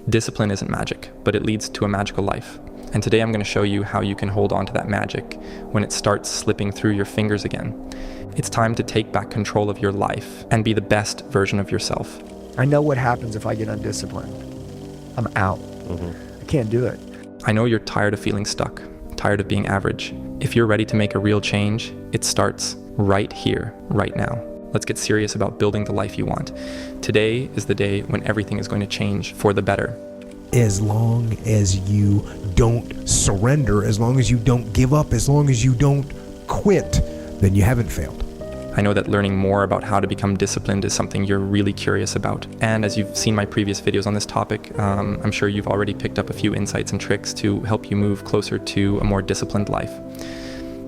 Discipline isn't magic, but it leads to a magical life. And today I'm going to show you how you can hold on to that magic when it starts slipping through your fingers again. It's time to take back control of your life and be the best version of yourself. I know what happens if I get undisciplined. I'm out. I can't do it. I know you're tired of feeling stuck, tired of being average. If you're ready to make a real change, it starts right here, right now. Let's get serious about building the life you want. Today is the day when everything is going to change for the better. As long as you don't surrender, as long as you don't give up, as long as you don't quit, then you haven't failed. I know that learning more about how to become disciplined is something you're really curious about. And as you've seen my previous videos on this topic, I'm sure you've already picked up a few insights and tricks to help you move closer to a more disciplined life.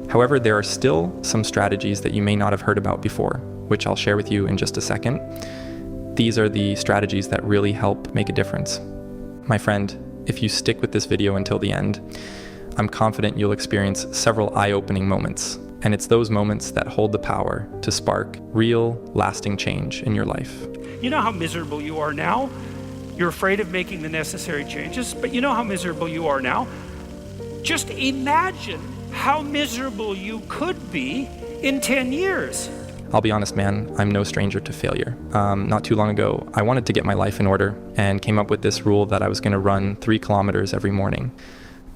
However, there are still some strategies that you may not have heard about before, which I'll share with you in just a second. These are the strategies that really help make a difference. My friend, if you stick with this video until the end, I'm confident you'll experience several eye-opening moments. And it's those moments that hold the power to spark real, lasting change in your life. You know how miserable you are now? You're afraid of making the necessary changes, but you know how miserable you are now? Just imagine how miserable you could be in 10 years. I'll be honest, man, I'm no stranger to failure. Not too long ago, I wanted to get my life in order and came up with this rule that I was going to run 3 kilometers every morning.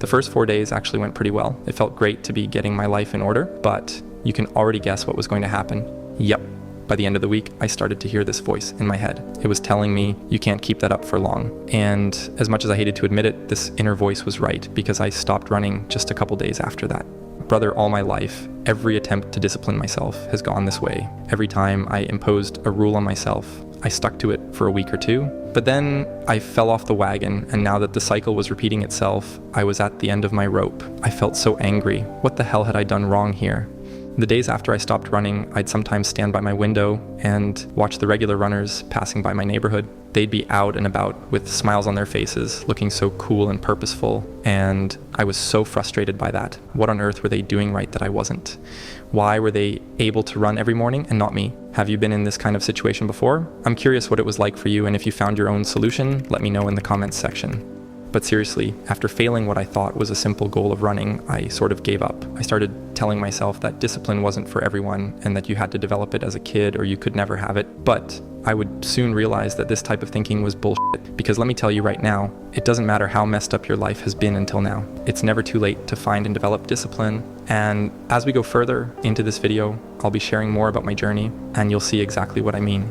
The first 4 days actually went pretty well. It felt great to be getting my life in order, but you can already guess what was going to happen. Yep. By the end of the week, I started to hear this voice in my head. It was telling me, you can't keep that up for long. And as much as I hated to admit it, this inner voice was right because I stopped running just a couple days after that. Brother, all my life, every attempt to discipline myself has gone this way. Every time I imposed a rule on myself, I stuck to it for a week or two. But then I fell off the wagon, and now that the cycle was repeating itself, I was at the end of my rope. I felt so angry. What the hell had I done wrong here? The days after I stopped running, I'd sometimes stand by my window and watch the regular runners passing by my neighborhood. They'd be out and about with smiles on their faces, looking so cool and purposeful, and I was so frustrated by that. What on earth were they doing right that I wasn't? Why were they able to run every morning and not me? Have you been in this kind of situation before? I'm curious what it was like for you, and if you found your own solution, let me know in the comments section. But seriously, after failing what I thought was a simple goal of running, I sort of gave up. I started telling myself that discipline wasn't for everyone and that you had to develop it as a kid or you could never have it. But I would soon realize that this type of thinking was bullshit, because let me tell you right now, it doesn't matter how messed up your life has been until now. It's never too late to find and develop discipline. And as we go further into this video, I'll be sharing more about my journey and you'll see exactly what I mean.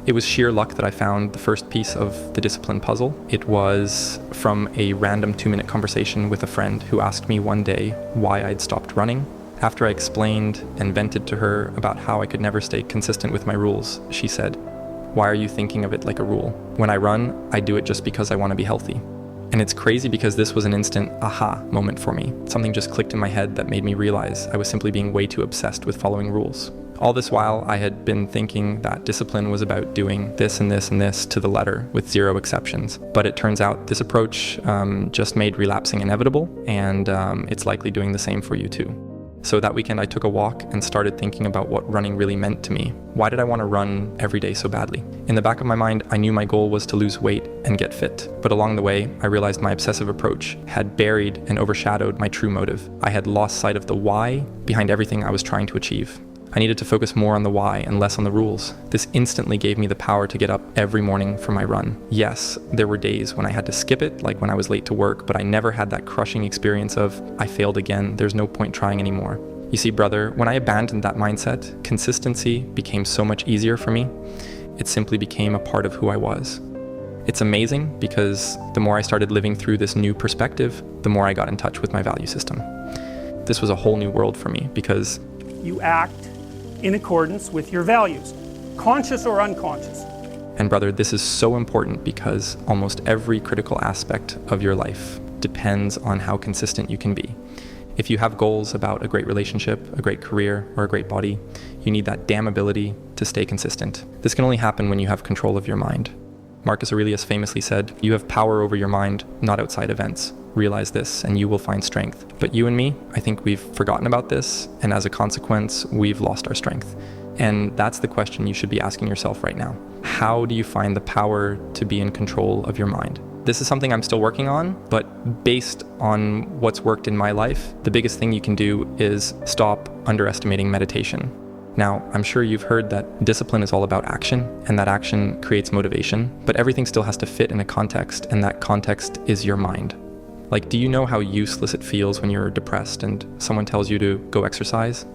It was sheer luck that I found the first piece of the discipline puzzle. It was from a random 2-minute conversation with a friend who asked me one day why I'd stopped running. After I explained and vented to her about how I could never stay consistent with my rules, she said, "Why are you thinking of it like a rule? When I run, I do it just because I want to be healthy." And it's crazy because this was an instant aha moment for me. Something just clicked in my head that made me realize I was simply being way too obsessed with following rules. All this while, I had been thinking that discipline was about doing this and this and this to the letter with 0 exceptions. But it turns out this approach just made relapsing inevitable, and it's likely doing the same for you too. So that weekend I took a walk and started thinking about what running really meant to me. Why did I want to run every day so badly? In the back of my mind, I knew my goal was to lose weight and get fit. But along the way, I realized my obsessive approach had buried and overshadowed my true motive. I had lost sight of the why behind everything I was trying to achieve. I needed to focus more on the why and less on the rules. This instantly gave me the power to get up every morning for my run. Yes, there were days when I had to skip it, like when I was late to work, but I never had that crushing experience of, I failed again, there's no point trying anymore. You see, brother, when I abandoned that mindset, consistency became so much easier for me. It simply became a part of who I was. It's amazing because the more I started living through this new perspective, the more I got in touch with my value system. This was a whole new world for me because You act in accordance with your values, conscious or unconscious. And brother, this is so important because almost every critical aspect of your life depends on how consistent you can be. If you have goals about a great relationship, a great career, or a great body, you need that damn ability to stay consistent. This can only happen when you have control of your mind. Marcus Aurelius famously said, "You have power over your mind, not outside events. Realize this and you will find strength." But you and me, I think we've forgotten about this, and as a consequence, we've lost our strength. And that's the question you should be asking yourself right now. How do you find the power to be in control of your mind? This is something I'm still working on, but based on what's worked in my life, the biggest thing you can do is stop underestimating meditation. Now, I'm sure you've heard that discipline is all about action, and that action creates motivation, but everything still has to fit in a context, and that context is your mind. Like, do you know how useless it feels when you're depressed and someone tells you to go exercise?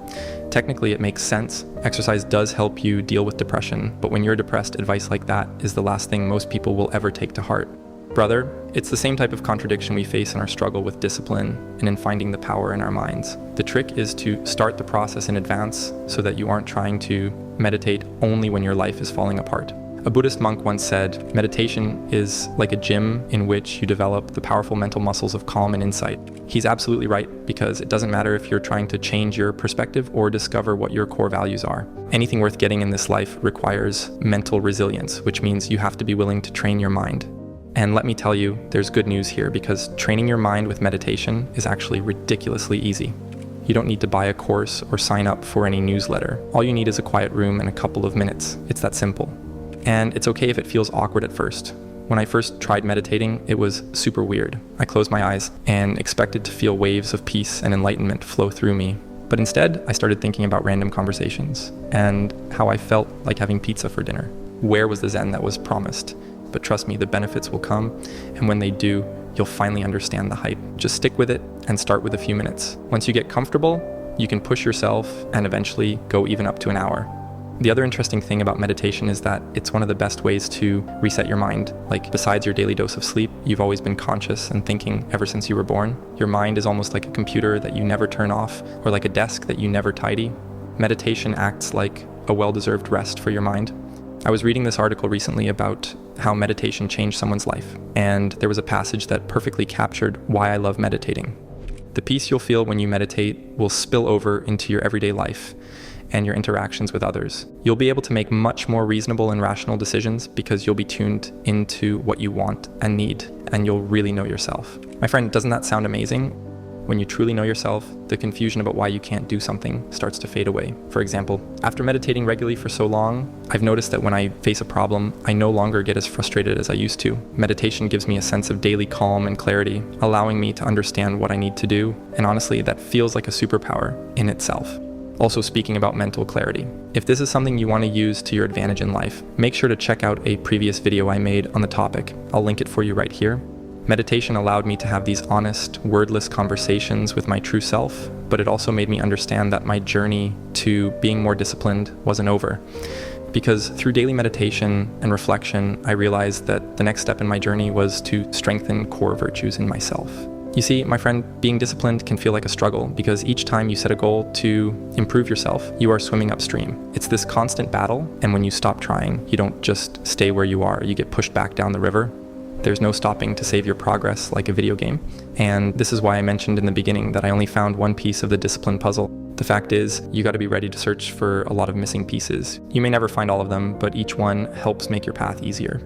Technically, it makes sense. Exercise does help you deal with depression, but when you're depressed, advice like that is the last thing most people will ever take to heart. Brother, it's the same type of contradiction we face in our struggle with discipline and in finding the power in our minds. The trick is to start the process in advance so that you aren't trying to meditate only when your life is falling apart. A Buddhist monk once said, meditation is like a gym in which you develop the powerful mental muscles of calm and insight. He's absolutely right, because it doesn't matter if you're trying to change your perspective or discover what your core values are. Anything worth getting in this life requires mental resilience, which means you have to be willing to train your mind. And let me tell you, there's good news here, because training your mind with meditation is actually ridiculously easy. You don't need to buy a course or sign up for any newsletter. All you need is a quiet room and a couple of minutes. It's that simple. And it's okay if it feels awkward at first. When I first tried meditating, it was super weird. I closed my eyes and expected to feel waves of peace and enlightenment flow through me. But instead, I started thinking about random conversations and how I felt like having pizza for dinner. Where was the Zen that was promised? But trust me, the benefits will come, and when they do, you'll finally understand the hype. Just stick with it and start with a few minutes. Once you get comfortable, you can push yourself and eventually go even up to an hour. The other interesting thing about meditation is that it's one of the best ways to reset your mind. Like, besides your daily dose of sleep, you've always been conscious and thinking ever since you were born. Your mind is almost like a computer that you never turn off, or like a desk that you never tidy. Meditation acts like a well-deserved rest for your mind. I was reading this article recently about how meditation changed someone's life, and there was a passage that perfectly captured why I love meditating. The peace you'll feel when you meditate will spill over into your everyday life and your interactions with others. You'll be able to make much more reasonable and rational decisions because you'll be tuned into what you want and need, and you'll really know yourself. My friend, doesn't that sound amazing? When you truly know yourself, the confusion about why you can't do something starts to fade away. For example, after meditating regularly for so long, I've noticed that when I face a problem, I no longer get as frustrated as I used to. Meditation gives me a sense of daily calm and clarity, allowing me to understand what I need to do, and honestly, that feels like a superpower in itself. Also, speaking about mental clarity, if this is something you want to use to your advantage in life, make sure to check out a previous video I made on the topic. I'll link it for you right here. Meditation allowed me to have these honest, wordless conversations with my true self, but it also made me understand that my journey to being more disciplined wasn't over. Because through daily meditation and reflection, I realized that the next step in my journey was to strengthen core virtues in myself. You see, my friend, being disciplined can feel like a struggle because each time you set a goal to improve yourself, you are swimming upstream. It's this constant battle, and when you stop trying, you don't just stay where you are, you get pushed back down the river. There's no stopping to save your progress like a video game. And this is why I mentioned in the beginning that I only found one piece of the discipline puzzle. The fact is, you got to be ready to search for a lot of missing pieces. You may never find all of them, but each one helps make your path easier.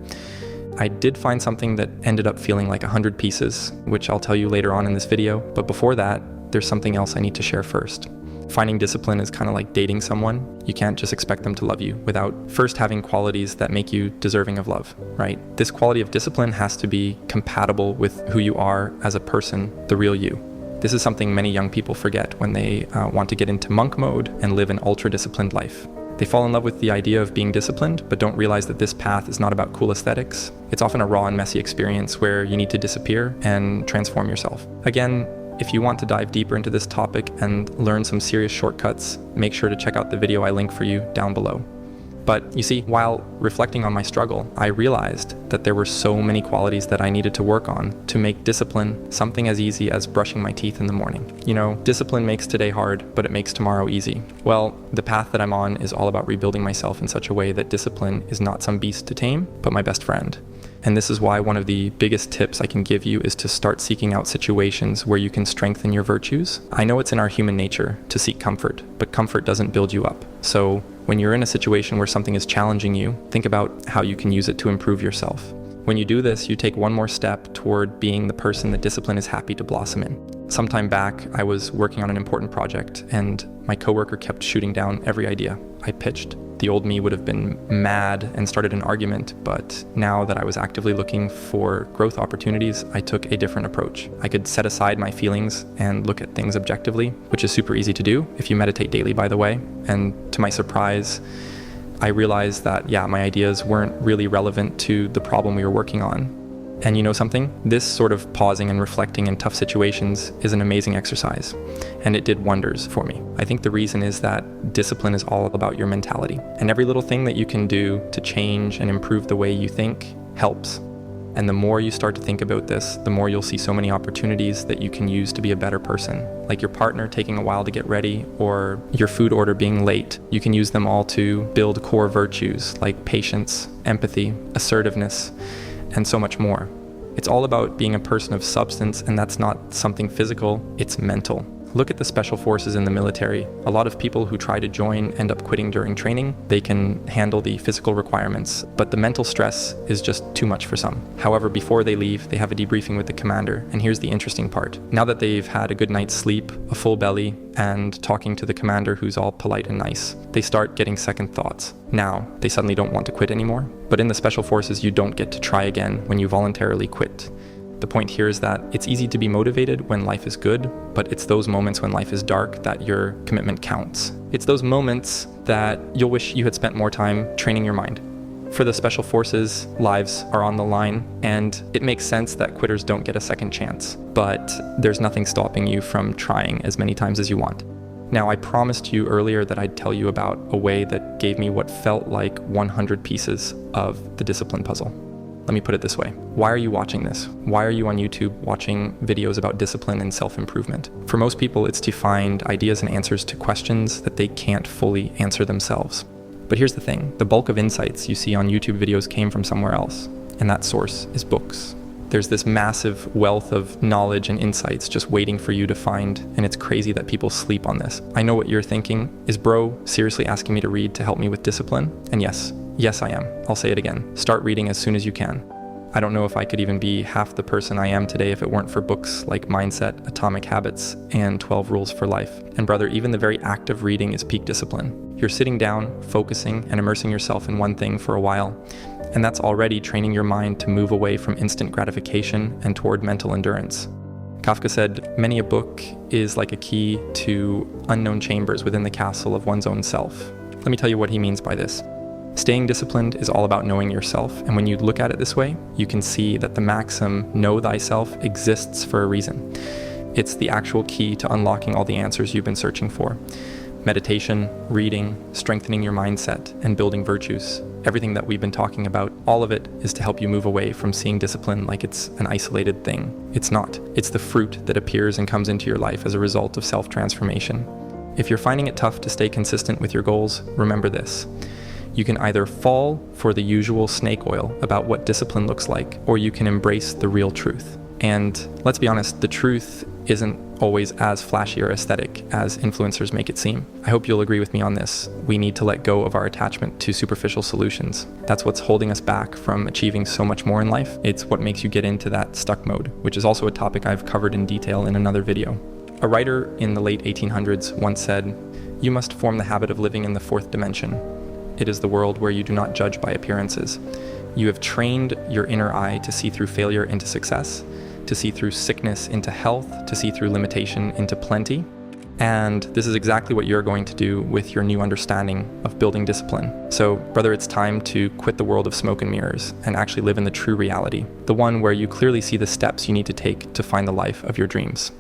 I did find something that ended up feeling like 100 pieces, which I'll tell you later on in this video. But before that, there's something else I need to share first. Finding discipline is kind of like dating someone. You can't just expect them to love you without first having qualities that make you deserving of love, right? This quality of discipline has to be compatible with who you are as a person, the real you. This is something many young people forget when they want to get into monk mode and live an ultra-disciplined life. They fall in love with the idea of being disciplined, but don't realize that this path is not about cool aesthetics. It's often a raw and messy experience where you need to disappear and transform yourself. Again, if you want to dive deeper into this topic and learn some serious shortcuts, make sure to check out the video I link for you down below. But you see, while reflecting on my struggle, I realized that there were so many qualities that I needed to work on to make discipline something as easy as brushing my teeth in the morning. You know, discipline makes today hard, but it makes tomorrow easy. Well, the path that I'm on is all about rebuilding myself in such a way that discipline is not some beast to tame, but my best friend. And this is why one of the biggest tips I can give you is to start seeking out situations where you can strengthen your virtues. I know it's in our human nature to seek comfort, but comfort doesn't build you up. So when you're in a situation where something is challenging you, think about how you can use it to improve yourself. When you do this, you take one more step toward being the person that discipline is happy to blossom in. Sometime back, I was working on an important project, and my coworker kept shooting down every idea I pitched. The old me would have been mad and started an argument, but now that I was actively looking for growth opportunities, I took a different approach. I could set aside my feelings and look at things objectively, which is super easy to do if you meditate daily, by the way. And to my surprise, I realized that, my ideas weren't really relevant to the problem we were working on. And you know something? This sort of pausing and reflecting in tough situations is an amazing exercise, and it did wonders for me. I think the reason is that discipline is all about your mentality, and every little thing that you can do to change and improve the way you think helps. And the more you start to think about this, the more you'll see so many opportunities that you can use to be a better person. Like your partner taking a while to get ready, or your food order being late. You can use them all to build core virtues like patience, empathy, assertiveness, and so much more. It's all about being a person of substance, and that's not something physical, it's mental. Look at the special forces in the military. A lot of people who try to join end up quitting during training. They can handle the physical requirements, but the mental stress is just too much for some. However, before they leave, they have a debriefing with the commander, and here's the interesting part. Now that they've had a good night's sleep, a full belly, and talking to the commander who's all polite and nice, they start getting second thoughts. Now, they suddenly don't want to quit anymore. But in the special forces, you don't get to try again when you voluntarily quit. The point here is that it's easy to be motivated when life is good, but it's those moments when life is dark that your commitment counts. It's those moments that you'll wish you had spent more time training your mind. For the special forces, lives are on the line, and it makes sense that quitters don't get a second chance, but there's nothing stopping you from trying as many times as you want. Now, I promised you earlier that I'd tell you about a way that gave me what felt like 100 pieces of the discipline puzzle. Let me put it this way. Why are you watching this? Why are you on YouTube watching videos about discipline and self-improvement? For most people, it's to find ideas and answers to questions that they can't fully answer themselves. But here's the thing. The bulk of insights you see on YouTube videos came from somewhere else, and that source is books. There's this massive wealth of knowledge and insights just waiting for you to find, and it's crazy that people sleep on this. I know what you're thinking. Is bro seriously asking me to read to help me with discipline? And yes, I am. I'll say it again. Start reading as soon as you can. I don't know if I could even be half the person I am today if it weren't for books like Mindset, Atomic Habits, and 12 Rules for Life. And brother, even the very act of reading is peak discipline. You're sitting down, focusing, and immersing yourself in one thing for a while. And that's already training your mind to move away from instant gratification and toward mental endurance. Kafka said, many a book is like a key to unknown chambers within the castle of one's own self. Let me tell you what he means by this. Staying disciplined is all about knowing yourself, and when you look at it this way, you can see that the maxim, know thyself, exists for a reason. It's the actual key to unlocking all the answers you've been searching for. Meditation, reading, strengthening your mindset, and building virtues. Everything that we've been talking about, all of it is to help you move away from seeing discipline like it's an isolated thing. It's not. It's the fruit that appears and comes into your life as a result of self-transformation. If you're finding it tough to stay consistent with your goals, remember this. You can either fall for the usual snake oil about what discipline looks like, or you can embrace the real truth. And let's be honest, the truth isn't always as flashy or aesthetic as influencers make it seem. I hope you'll agree with me on this. We need to let go of our attachment to superficial solutions. That's what's holding us back from achieving so much more in life. It's what makes you get into that stuck mode, which is also a topic I've covered in detail in another video. A writer in the late 1800s once said, "You must form the habit of living in the fourth dimension. It is the world where you do not judge by appearances. You have trained your inner eye to see through failure into success, to see through sickness into health, to see through limitation into plenty. And this is exactly what you're going to do with your new understanding of building discipline. So, brother, it's time to quit the world of smoke and mirrors and actually live in the true reality, the one where you clearly see the steps you need to take to find the life of your dreams."